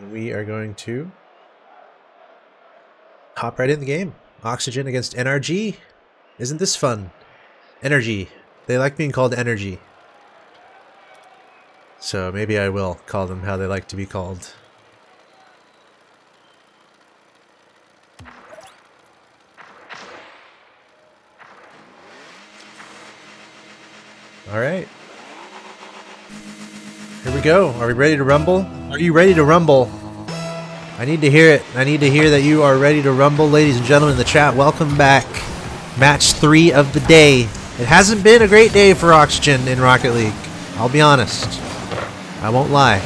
We are going to hop right in the game. Oxygen against NRG. Isn't this fun? NRG. They like being called NRG. So maybe I will call them how they like to be called. Alright. Here we go. Are we ready to rumble? Are you ready to rumble? I need to hear it. I need to hear that you are ready to rumble, ladies and gentlemen in the chat. Welcome back. Match 3 of the day. It hasn't been a great day for Oxygen in Rocket League. I'll be honest. I won't lie.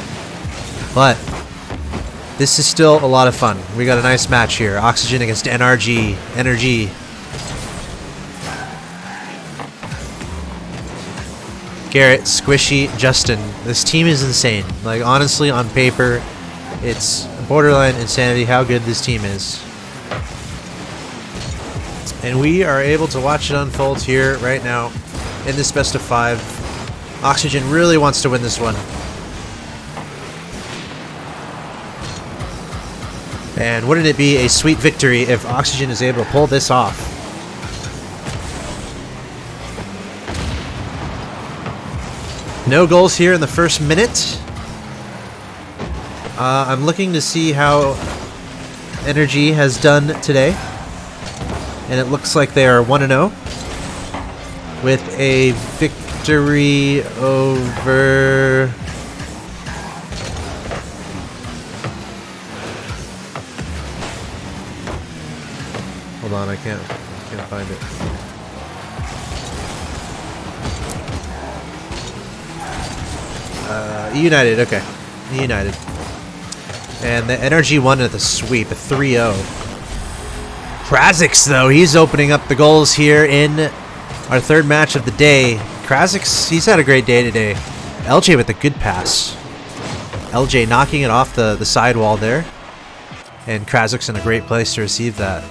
But this is still a lot of fun. We got a nice match here. Oxygen against NRG. NRG. Garrett, Squishy, Justin. This team is insane. Like, honestly, on paper, it's borderline insanity how good this team is. And we are able to watch it unfold here right now in this best of 5. Oxygen really wants to win this one. And wouldn't it be a sweet victory if Oxygen is able to pull this off? No goals here in the first minute. I'm looking to see how NRG has done today. And it looks like they are 1-0 with a victory over... Hold on, I can't find it. United, okay. United. And the NRG won at the sweep, a 3-0. Krazix, though, he's opening up the goals here in our third match of the day. Krazix, he's had a great day today. LJ with a good pass. LJ knocking it off the sidewall there. And Krazix in a great place to receive that.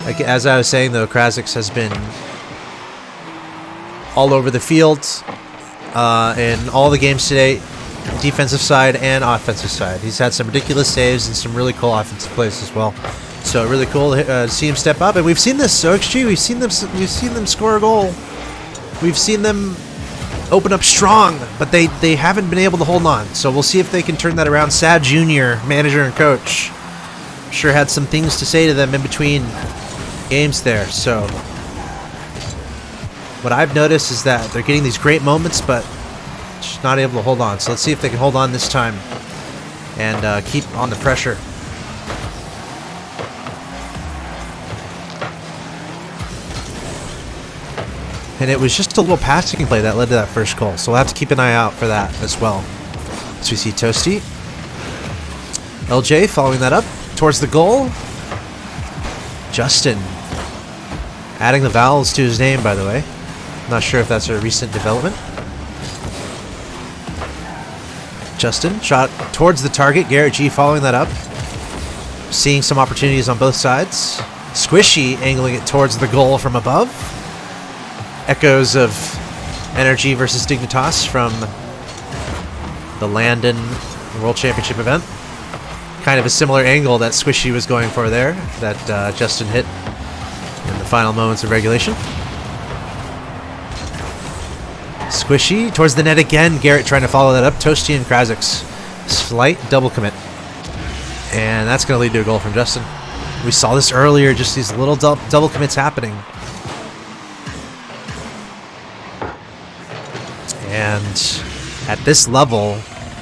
Like, as I was saying, though, Krazix has been all over the field in all the games today, defensive side and offensive side. He's had some ridiculous saves and some really cool offensive plays as well. So really cool to see him step up. And we've seen this, OXG. We've seen them score a goal. We've seen them open up strong, but they haven't been able to hold on. So we'll see if they can turn that around. Sad Jr., manager and coach, sure had some things to say to them in between games there. So what I've noticed is that they're getting these great moments, but just not able to hold on. So let's see if they can hold on this time and keep on the pressure. And it was just a little passing play that led to that first goal. So we'll have to keep an eye out for that as well. So we see Toasty. LJ following that up towards the goal. Justin adding the vowels to his name, by the way. Not sure if that's a recent development. Justin, shot towards the target. Garrett G following that up. Seeing some opportunities on both sides. Squishy angling it towards the goal from above. Echoes of NRG versus Dignitas from the Landon World Championship event. Kind of a similar angle that Squishy was going for there, that Justin hit in the final moments of regulation. Squishy towards the net again. Garrett trying to follow that up. Toasty and Krazix. Slight double commit. And that's going to lead to a goal from Justin. We saw this earlier, just these little double commits happening. And at this level,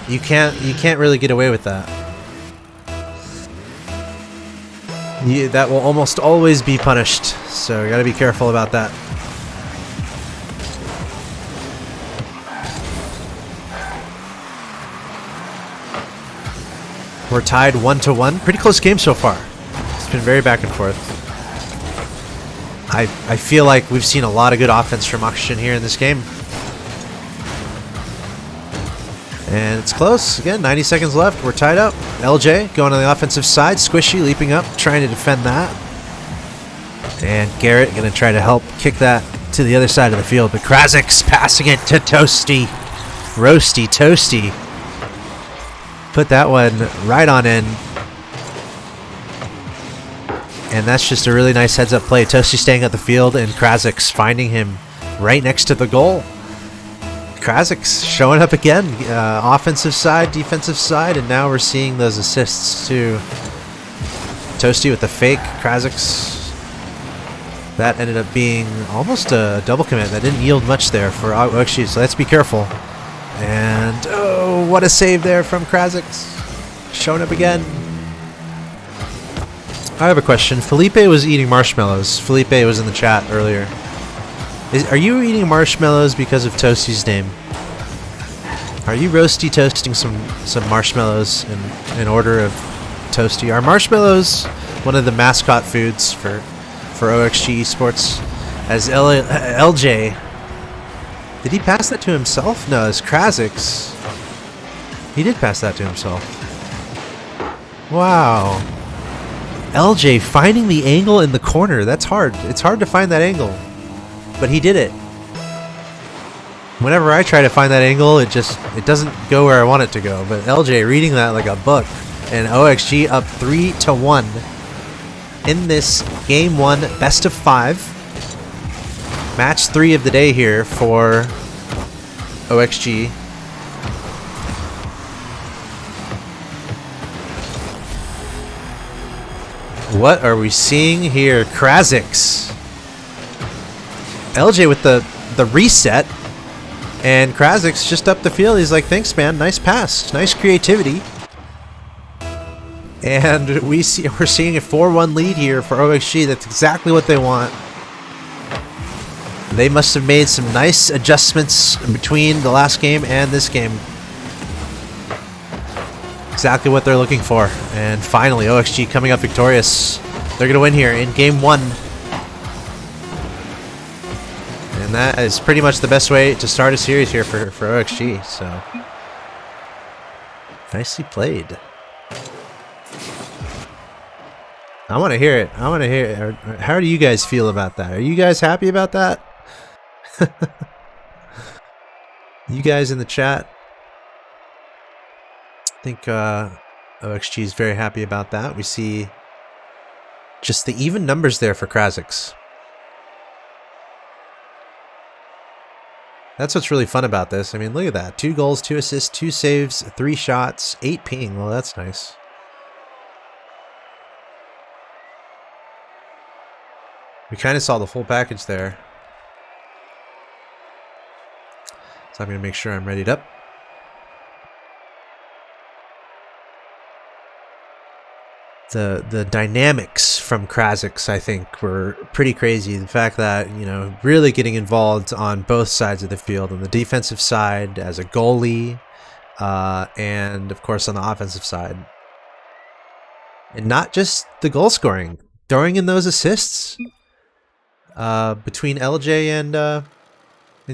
you can't really get away with that. That will almost always be punished, so you got to be careful about that. We're tied 1-1. Pretty close game so far. It's been very back and forth. I feel like we've seen a lot of good offense from Oxygen here in this game. And it's close. Again, 90 seconds left. We're tied up. LJ going on the offensive side. Squishy leaping up, trying to defend that. And Garrett going to try to help kick that to the other side of the field. But Krazix passing it to Toasty. Roasty Toasty. Put that one right on in. And that's just a really nice heads-up play. Toasty staying at the field, and Krazix finding him right next to the goal. Krazix showing up again. Offensive side, defensive side, and now we're seeing those assists too. Toasty with the fake. Krazix. That ended up being almost a double commit. That didn't yield much there for OXG, so let's be careful. And, oh, what a save there from Krazix. Showing up again. I have a question. Felipe was eating marshmallows. Felipe was in the chat earlier. Are you eating marshmallows because of Toasty's name? Are you roasty toasting some marshmallows in order of Toasty? Are marshmallows one of the mascot foods for OXG Esports? As LJ, did he pass that to himself? No, it's Krazix. He did pass that to himself. Wow. LJ finding the angle in the corner. That's hard. It's hard to find that angle. But he did it. Whenever I try to find that angle, it doesn't go where I want it to go. But LJ reading that like a book. And OXG up 3-1 in this game 1 best of 5. Match 3 of the day here for OXG. What are we seeing here? Krazix. LJ with the reset. And Krazix just up the field. He's like, thanks, man. Nice pass. Nice creativity. And we're seeing a 4-1 lead here for OXG. That's exactly what they want. They must have made some nice adjustments between the last game and this game. Exactly what they're looking for. And finally, OXG coming up victorious. They're going to win here in game 1. And that is pretty much the best way to start a series here for OXG. So, nicely played. I want to hear it. I want to hear it. How do you guys feel about that? Are you guys happy about that? You guys in the chat? I think OXG is very happy about that. We see just the even numbers there for Krazix. That's what's really fun about this. I mean, look at that. 2 goals, 2 assists, 2 saves, 3 shots, 8 ping. Well, that's nice. We kind of saw the full package there. So I'm going to make sure I'm readied up. The dynamics from Krazix, I think, were pretty crazy. The fact that, you know, really getting involved on both sides of the field, on the defensive side as a goalie, and of course on the offensive side. And not just the goal scoring, throwing in those assists between LJ and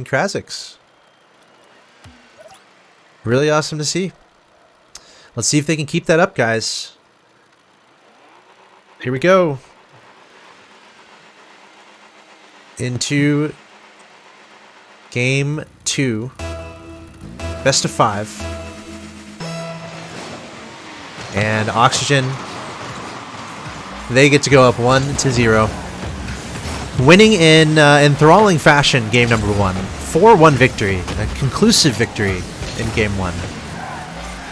Krazix. Really awesome to see. Let's see if they can keep that up, guys. Here we go. Into game 2. Best of 5. And Oxygen, they get to go up 1-0. Winning in enthralling fashion game number 1. 4-1 victory. A conclusive victory in game 1.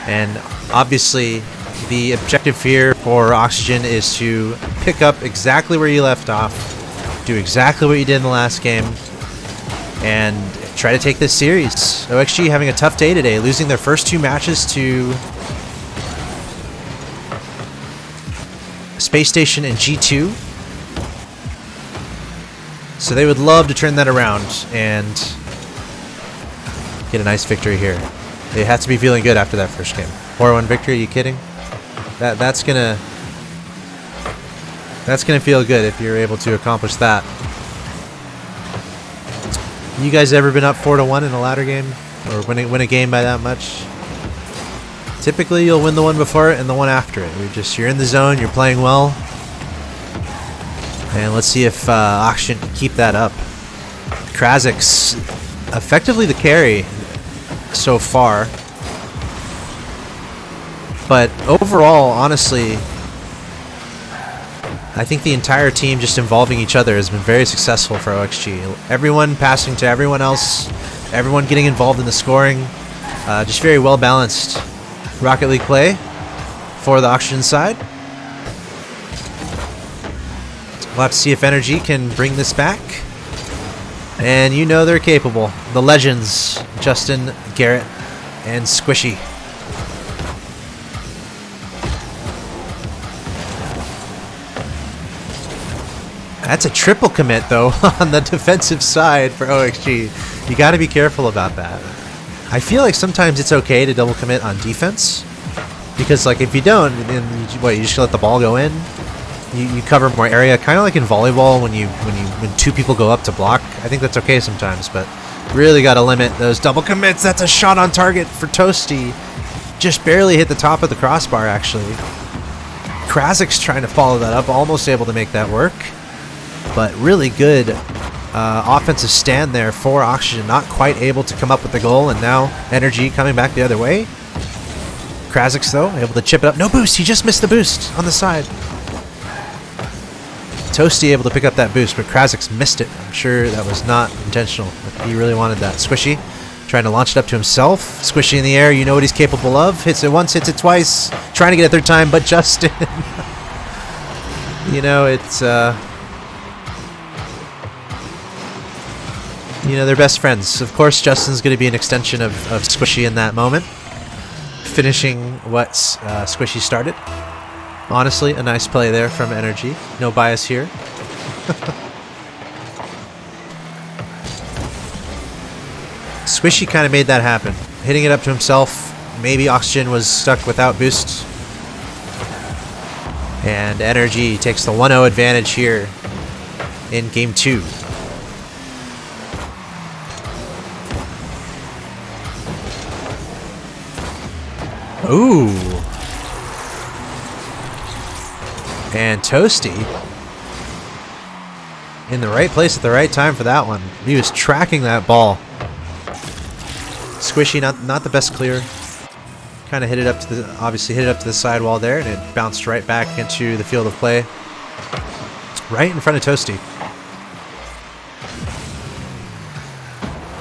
And obviously, the objective here for Oxygen is to pick up exactly where you left off, do exactly what you did in the last game, and try to take this series. OXG having a tough day today, losing their first 2 matches to Space Station and G2. So they would love to turn that around and get a nice victory here. They have to be feeling good after that first game. 4-1 victory, are you kidding? That's gonna feel good if you're able to accomplish that. You guys ever been up 4-1 in a ladder game, or win a game by that much? Typically, you'll win the one before it and the one after it. You're in the zone, you're playing well, and let's see if Oxygen can keep that up. Krazix, effectively the carry so far. But overall, honestly, I think the entire team just involving each other has been very successful for OXG. Everyone passing to everyone else, everyone getting involved in the scoring. Just very well balanced Rocket League play for the Oxygen side. We'll have to see if NRG can bring this back. And you know they're capable. The legends, Justin, Garrett, and Squishy. That's a triple commit, though, on the defensive side for OXG. You got to be careful about that. I feel like sometimes it's okay to double commit on defense, because like if you don't, then you just let the ball go in. You cover more area, kind of like in volleyball when two people go up to block. I think that's okay sometimes, but really got to limit those double commits. That's a shot on target for Toasty. Just barely hit the top of the crossbar, actually. Krazik's trying to follow that up, almost able to make that work. But really good offensive stand there for Oxygen. Not quite able to come up with the goal, and now NRG coming back the other way. Krazik's, though, able to chip it up. No boost, he just missed the boost on the side. Toasty able to pick up that boost, but Krazik's missed it. I'm sure that was not intentional. He really wanted that. Squishy trying to launch it up to himself. Squishy in the air, you know what he's capable of. Hits it once, hits it twice. Trying to get a third time, but Justin. You know, it's... you know, they're best friends. Of course, Justin's going to be an extension of Squishy in that moment. Finishing what Squishy started. Honestly, a nice play there from NRG. No bias here. Squishy kind of made that happen. Hitting it up to himself. Maybe Oxygen was stuck without boost. And NRG takes the 1-0 advantage here in Game 2. Ooh. And Toasty in the right place at the right time for that one. He was tracking that ball. Squishy, not the best clear. Kind of hit it up to the, obviously hit it up to the sidewall there, and it bounced right back into the field of play, right in front of Toasty.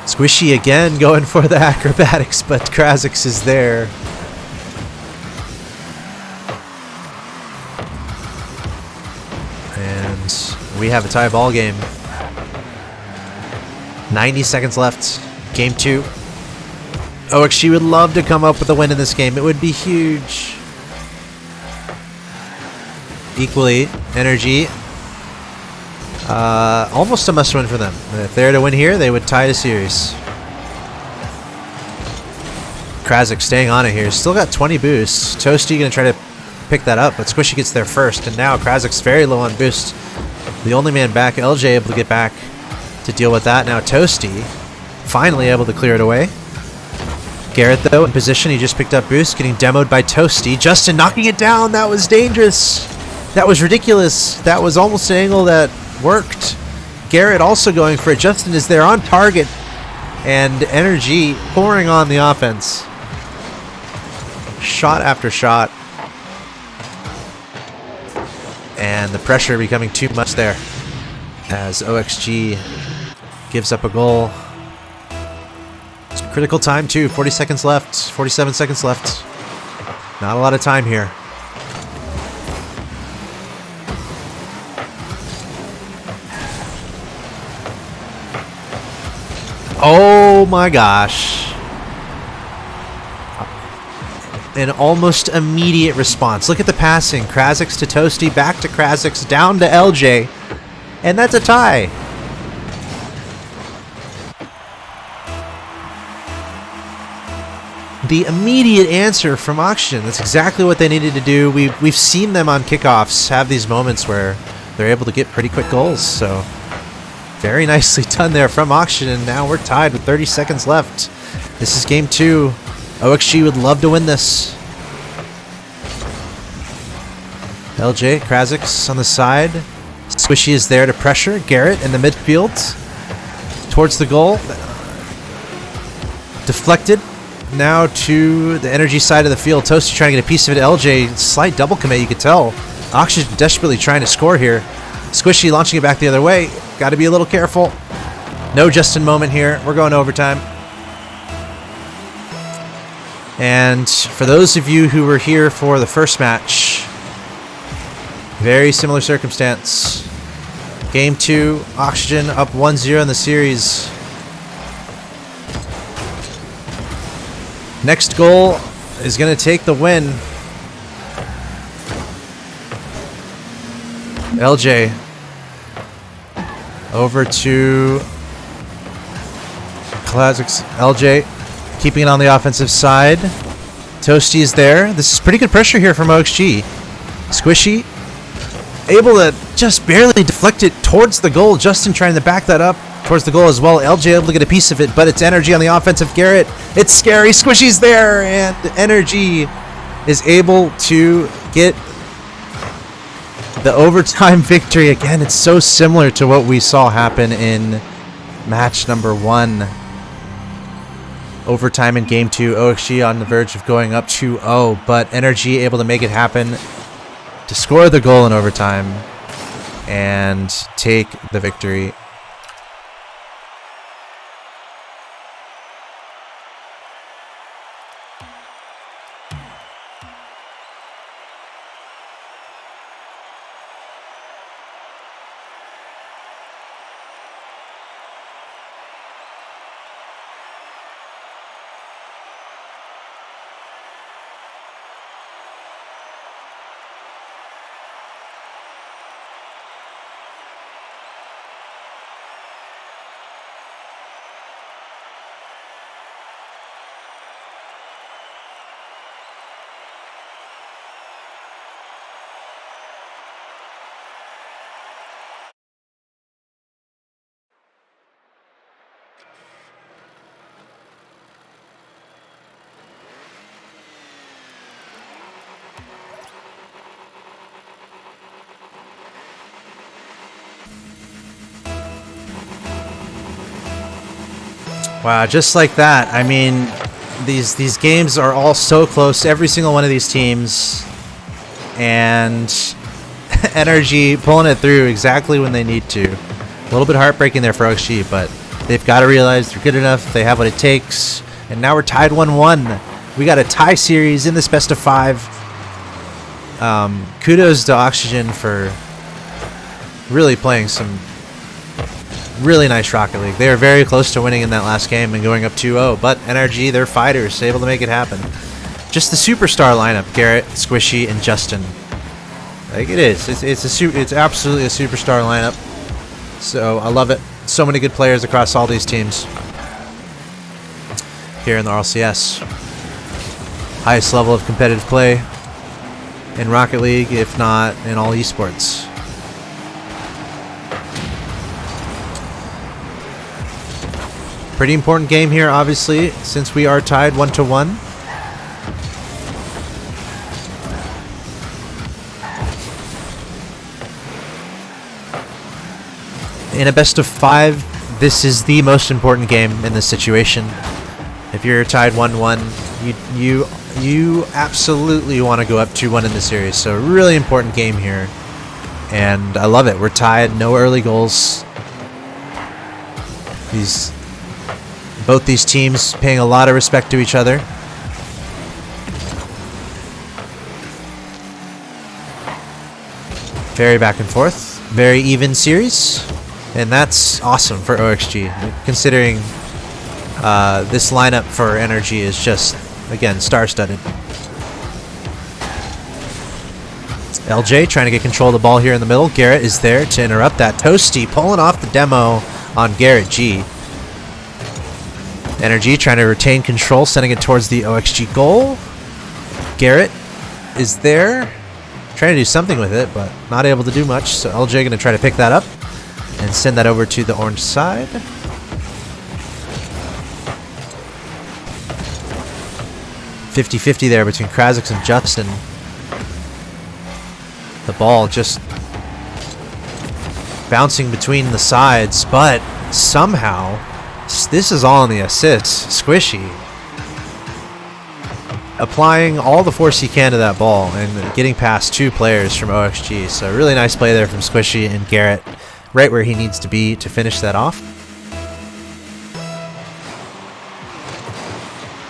Squishy again going for the acrobatics, but Krazik's is there. We have a tie ball game. 90 seconds left. Game 2. OXG would love to come up with a win in this game. It would be huge. Equally, NRG. Almost a must win for them. If they're to win here, they would tie the series. Krazik staying on it here. Still got 20 boosts. Toasty going to try to pick that up, but Squishy gets there first. And now Krazik's very low on boost. The only man back, LJ able to get back to deal with that. Now Toasty finally able to clear it away. Garrett, though, in position. He just picked up boost, getting demoed by Toasty. Justin knocking it down. That was dangerous. That was ridiculous. That was almost an angle that worked. Garrett also going for it. Justin is there on target. And NRG pouring on the offense. Shot after shot. And the pressure becoming too much there as OXG gives up a goal. It's critical time too. 40 seconds left. 47 seconds left. Not a lot of time here. Oh my gosh. An almost immediate response. Look at the passing. Krazik's to Toasty, back to Krazik's, down to LJ. And that's a tie. The immediate answer from Oxygen. That's exactly what they needed to do. We've seen them on kickoffs have these moments where they're able to get pretty quick goals. So very nicely done there from Oxygen. Now we're tied with 30 seconds left. This is game 2. OXG would love to win this. LJ, Krazik's on the side. Squishy is there to pressure. Garrett in the midfield. Towards the goal. Deflected. now to the NRG side of the field. Toasty trying to get a piece of it. LJ, slight double commit, you could tell. Oxygen desperately trying to score here. Squishy launching it back the other way. Got to be a little careful. No Justin moment here. We're going to overtime. And for those of you who were here for the first match, very similar circumstance. Game 2, Oxygen up 1-0 in the series. Next goal is going to take the win. LJ over to Classics. LJ keeping it on the offensive side. Toasty is there. This is pretty good pressure here from OXG. Squishy able to just barely deflect it towards the goal. Justin trying to back that up towards the goal as well. LJ able to get a piece of it, but it's NRG on the offensive. Garrett, it's scary. Squishy's there, and NRG is able to get the overtime victory. Again, it's so similar to what we saw happen in match number 1. Overtime in game 2. OXG on the verge of going up 2-0, but NRG able to make it happen to score the goal in overtime and take the victory. Wow, just like that. I mean, these games are all so close. Every single one of these teams, and NRG pulling it through exactly when they need to. A little bit heartbreaking there for OXG, but they've got to realize they're good enough. They have what it takes, and now we're tied 1-1. We got a tie series in this best of 5. Kudos to Oxygen for really playing some really nice Rocket League. They are very close to winning in that last game and going up 2-0, but NRG, they're fighters, able to make it happen. Just the superstar lineup: Garrett, Squishy, and Justin. Like it is. It's absolutely a superstar lineup. So I love it. So many good players across all these teams here in the RLCS. Highest level of competitive play in Rocket League, if not in all esports. Pretty important game here, obviously, since we are tied 1-1. In a best of 5, this is the most important game in this situation. If you're tied 1-1, you absolutely want to go up 2-1 in the series. So really important game here, and I love it. We're tied, no early goals. Both these teams paying a lot of respect to each other. Very back and forth. Very even series. And that's awesome for OXG, considering this lineup for NRG is just, again, star-studded. LJ trying to get control of the ball here in the middle. Garrett is there to interrupt that. Toasty pulling off the demo on Garrett G. NRG trying to retain control, sending it towards the OXG goal. Garrett is there, trying to do something with it, but not able to do much. So LJ going to try to pick that up and send that over to the orange side. .50-50 there between Krasix and Justin. The ball just bouncing between the sides, but somehow this is all in the assists. Squishy applying all the force he can to that ball and getting past 2 players from OXG. So really nice play there from Squishy and Garrett, right where he needs to be to finish that off.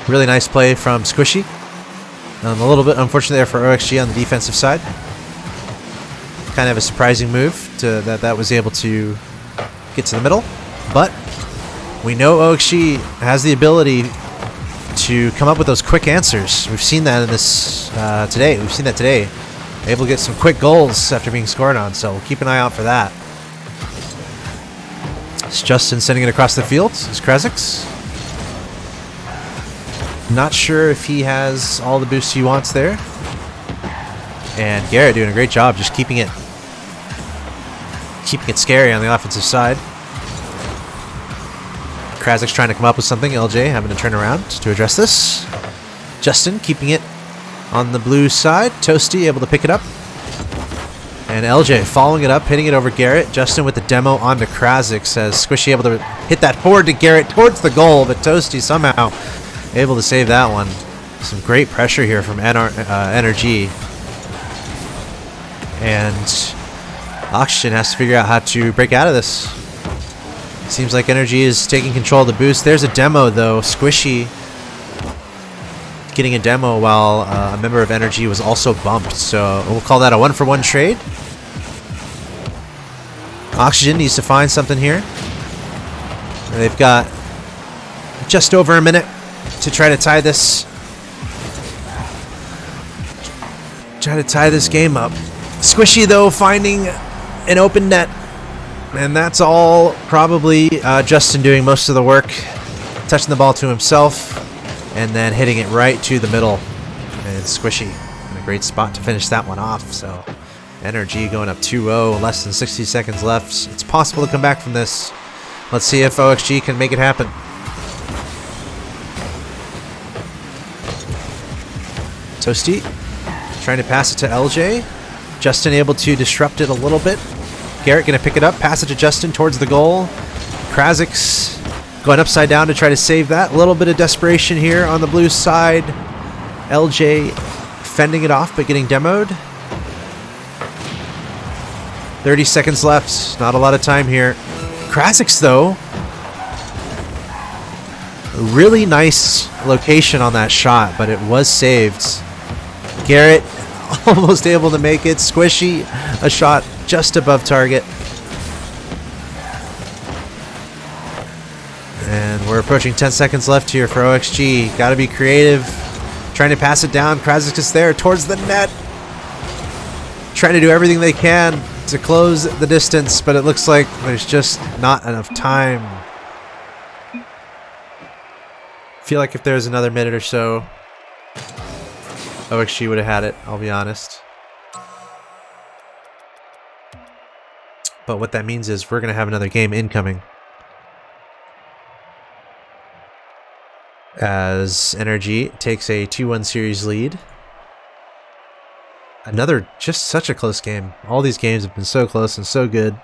Really nice play from Squishy. A little bit unfortunate there for OXG on the defensive side. Kind of a surprising move that was able to get to the middle, but we know OXG has the ability to come up with those quick answers. We've seen that in this today. We've seen that today. Able to get some quick goals after being scored on, so we'll keep an eye out for that. It's Justin sending it across the field. It's Krazix. Not sure if he has all the boosts he wants there. And Garrett doing a great job just keeping it scary on the offensive side. Krazix trying to come up with something. LJ having to turn around to address this. Justin keeping it on the blue side. Toasty able to pick it up. And LJ following it up, hitting it over Garrett. Justin with the demo onto Krazix as Squishy able to hit that forward to Garrett towards the goal, but Toasty somehow able to save that one. Some great pressure here from NRG. And Oxygen has to figure out how to break out of this. Seems like NRG is taking control of the boost. There's a demo though. Squishy getting a demo while a member of NRG was also bumped. So we'll call that a 1-for-1 trade. Oxygen needs to find something here. They've got just over a minute to try to tie this game up. Squishy though finding an open net, and that's all probably Justin doing most of the work, touching the ball to himself and then hitting it right to the middle. And Squishy in a great spot to finish that one off. So NRG going up 2-0, less than 60 seconds left. It's possible to come back from this. Let's see if OXG can make it happen. Toasty trying to pass it to LJ. Justin able to disrupt it a little bit. Garrett going to pick it up, pass it to Justin towards the goal. Krazix going upside down to try to save that. A little bit of desperation here on the blue side. LJ fending it off but getting demoed. 30 seconds left. Not a lot of time here. Krazix though, really nice location on that shot, but it was saved. Garrett almost able to make it. Squishy, a shot just above target. And we're approaching 10 seconds left here for OXG. Got to be creative. Trying to pass it down. Krazix is there towards the net. Trying to do everything they can to close the distance, but it looks like there's just not enough time. Feel like if there's another minute or so, OXG would have had it, I'll be honest. But what that means is we're going to have another game incoming, as NRG takes a 2-1 series lead. Another, just such a close game. All these games have been so close and so good.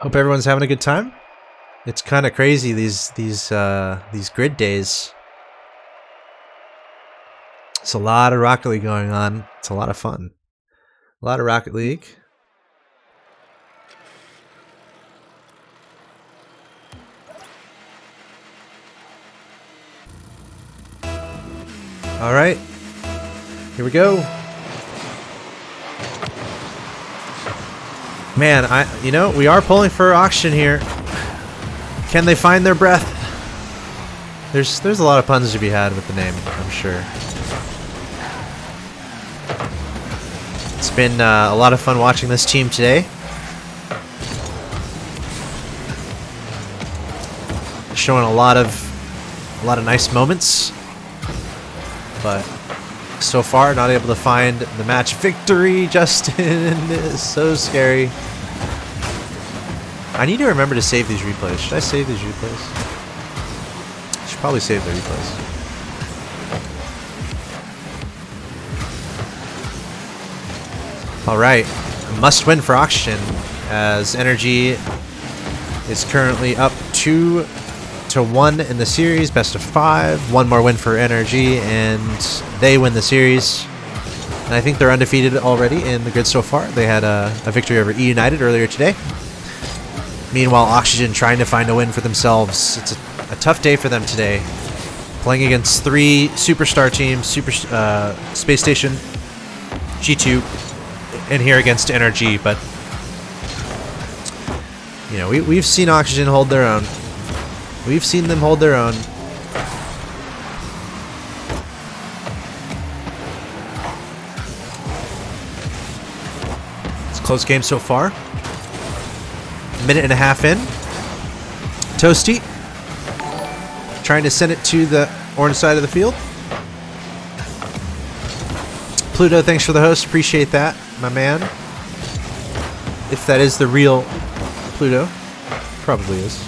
Hope everyone's having a good time. It's kind of crazy these grid days. It's a lot of Rocket League going on. It's a lot of fun. A lot of Rocket League. All right, here we go. Man, we are pulling for Oxygen here. Can they find their breath? There's a lot of puns to be had with the name, I'm sure. It's been a lot of fun watching this team today. Showing a lot of a lot of nice moments, but so far not able to find the match victory. Justin is so scary. I need to remember to save these replays. Should I save these replays? I should probably save the replays. Alright, must win for Oxygen, as NRG is currently up 2-1 in the series, best of 5. One more win for NRG, and they win the series. And I think they're undefeated already in the grid so far. They had a victory over E United earlier today. Meanwhile, Oxygen trying to find a win for themselves. It's a tough day for them today. Playing against 3 superstar teams, Space Station, G2, and here against NRG. But, you know, we've seen Oxygen hold their own. We've seen them hold their own. It's a close game so far. Minute and a half in. Toasty trying to send it to the orange side of the field. Pluto, thanks for the host. Appreciate that, my man. If that is the real Pluto. Probably is.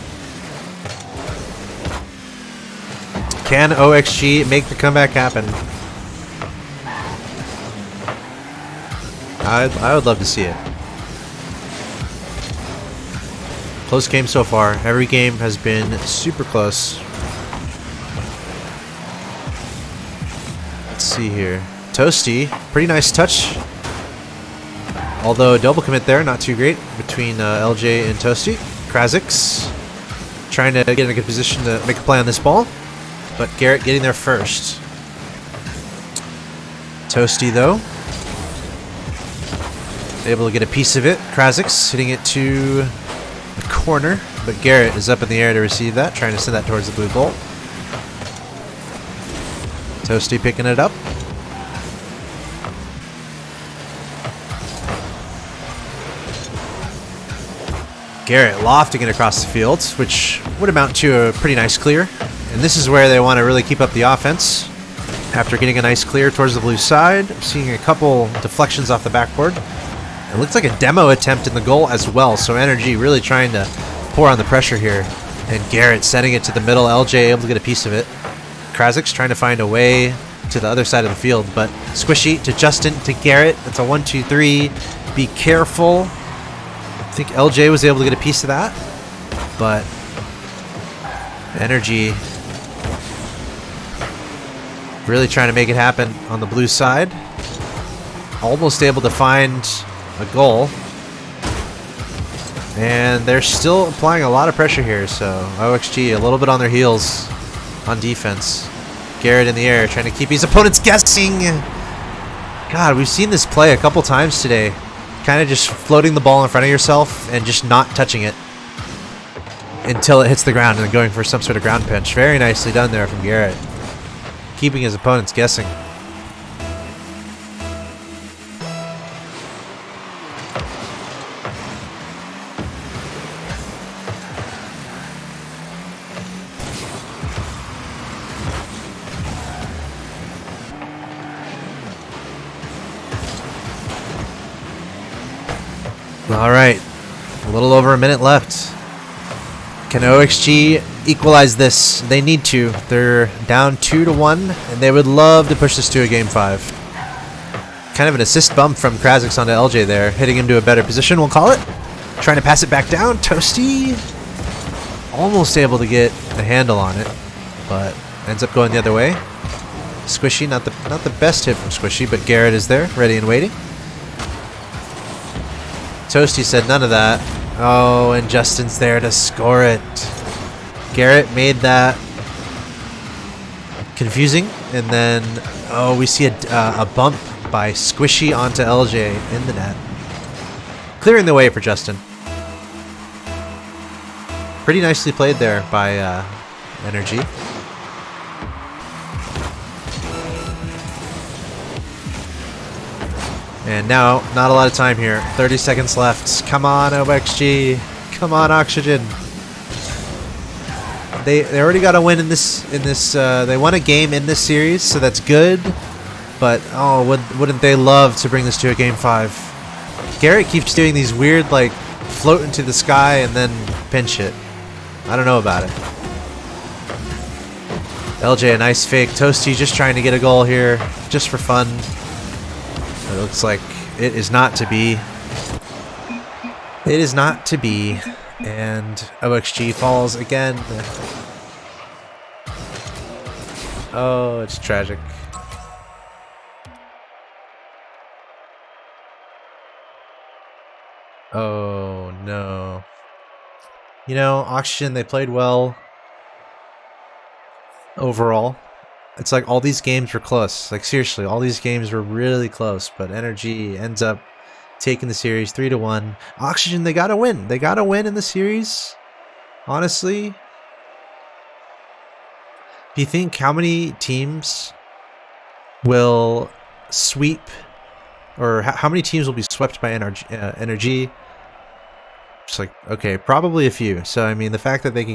Can OXG make the comeback happen? I would love to see it. Close game so far. Every game has been super close. Let's see here. Toasty, pretty nice touch. Although a double commit there, not too great between LJ and Toasty. Krazix trying to get in a good position to make a play on this ball, but Garrett getting there first. Toasty though, able to get a piece of it. Krazix hitting it to the corner, but Garrett is up in the air to receive that, trying to send that towards the blue goal. Toasty picking it up. Garrett lofting it across the field, which would amount to a pretty nice clear. And this is where they want to really keep up the offense. After getting a nice clear towards the blue side, I'm seeing a couple deflections off the backboard. It looks like a demo attempt in the goal as well, so NRG really trying to pour on the pressure here. And Garrett setting it to the middle, LJ able to get a piece of it. Krazix trying to find a way to the other side of the field, but Squishy to Justin to Garrett. It's a 1-2-3. Be careful. I think LJ was able to get a piece of that, but NRG really trying to make it happen on the blue side. Almost able to find a goal. And they're still applying a lot of pressure here, so OXG a little bit on their heels on defense. Garrett in the air trying to keep his opponents guessing. God, we've seen this play a couple times today. Kind of just floating the ball in front of yourself and just not touching it until it hits the ground and then going for some sort of ground pinch. Very nicely done there from Garrett. Keeping his opponents guessing. Alright, a little over a minute left. Can OXG equalize this? They need to. They're down 2-1, and they would love to push this to a game 5. Kind of an assist bump from Krazix onto LJ there, hitting him to a better position, we'll call it. Trying to pass it back down. Toasty almost able to get a handle on it, but ends up going the other way. Squishy, not the best hit from Squishy, but Garrett is there, ready and waiting. Toasty said none of that. Oh, and Justin's there to score it. Garrett made that confusing, and then we see a bump by Squishy onto LJ in the net, clearing the way for Justin. Pretty nicely played there by NRG. And now, not a lot of time here. 30 seconds left. Come on, OXG. Come on, Oxygen. they already got a win in this they won a game in this series, so that's good. But oh, wouldn't they love to bring this to a game 5? Garrett keeps doing these weird like float into the sky and then pinch it. I don't know about it. LJ, a nice fake. Toasty just trying to get a goal here, just for fun. It looks like it is not to be. It is not to be. And OXG falls again. Oh, it's tragic. Oh, no. You know, Oxygen, they played well overall. It's like all these games were close. Like, seriously, all these games were really close. But NRG ends up taking the series 3-1. Oxygen, they gotta win. They gotta win in the series. Honestly. Do you think how many teams will sweep, or how many teams will be swept by NRG? Just like, okay, probably a few. So, I mean, the fact that they can get